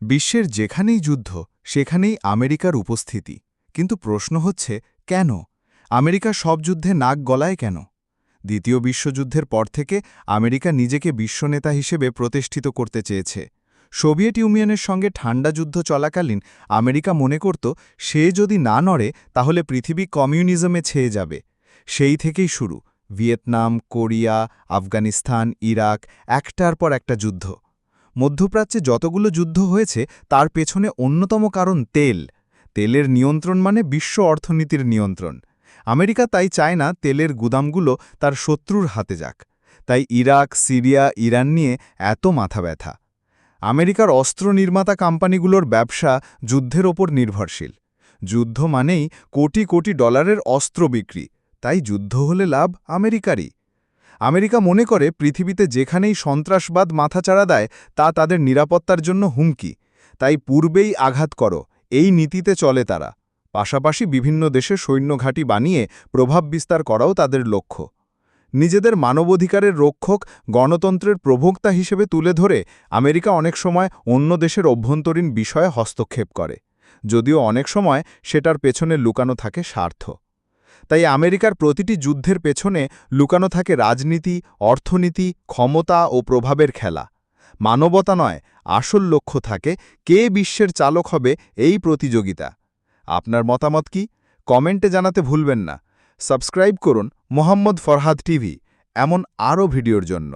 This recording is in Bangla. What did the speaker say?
বিশ্বের যেখানেই যুদ্ধ সেখানেই আমেরিকার উপস্থিতি। কিন্তু প্রশ্ন হচ্ছে, কেন আমেরিকা সব যুদ্ধে নাক গলায় কেন? দ্বিতীয় বিশ্বযুদ্ধের পর থেকে আমেরিকা নিজেকে বিশ্বনেতা হিসেবে প্রতিষ্ঠিত করতে চেয়েছে। সোভিয়েত ইউনিয়নের সঙ্গে ঠান্ডা যুদ্ধ চলাকালীন আমেরিকা মনে করত, সে যদি না নড়ে তাহলে পৃথিবী কমিউনিজমে ছেয়ে যাবে। সেই থেকেই শুরু ভিয়েতনাম, কোরিয়া, আফগানিস্তান, ইরাক, একটার পর একটা যুদ্ধ। মধ্যপ্রাচ্যে যতগুলো যুদ্ধ হয়েছে তার পেছনে অন্যতম কারণ তেল। তেলের নিয়ন্ত্রণ মানে বিশ্ব অর্থনীতির নিয়ন্ত্রণ। আমেরিকা তাই চায় না তেলের গুদামগুলো তার শত্রুর হাতে যাক। তাই ইরাক, সিরিয়া, ইরান নিয়ে এত মাথা ব্যথা। আমেরিকার অস্ত্র নির্মাতা কোম্পানিগুলোর ব্যবসা যুদ্ধের ওপর নির্ভরশীল। যুদ্ধ মানেই কোটি কোটি ডলারের অস্ত্র বিক্রি, তাই যুদ্ধ হলে লাভ আমেরিকারই। আমেরিকা মনে করে পৃথিবীতে যেখানেই সন্ত্রাসবাদ মাথাচাড়া দেয় তা তাদের নিরাপত্তার জন্য হুমকি, তাই পূর্বেই আঘাত করো, এই নীতিতে চলে তারা। পাশাপাশি বিভিন্ন দেশে সৈন্যঘাঁটি বানিয়ে প্রভাব বিস্তার করাও তাদের লক্ষ্য। নিজেদের মানবাধিকারের রক্ষক, গণতন্ত্রের প্রবক্তা হিসেবে তুলে ধরে আমেরিকা অনেক সময় অন্য দেশের অভ্যন্তরীণ বিষয়ে হস্তক্ষেপ করে, যদিও অনেক সময় সেটার পেছনে লুকানো থাকে স্বার্থ। তাই আমেরিকার প্রতিটি যুদ্ধের পেছনে লুকানো থাকে রাজনীতি, অর্থনীতি, ক্ষমতা ও প্রভাবের খেলা। মানবতা নয়, আসল লক্ষ্য থাকে কে বিশ্বের চালক হবে এই প্রতিযোগিতা। আপনার মতামত কি? কমেন্টে জানাতে ভুলবেন না। সাবস্ক্রাইব করুন মোহাম্মদ ফরহাদ টিভি এমন আরও ভিডিওর জন্য।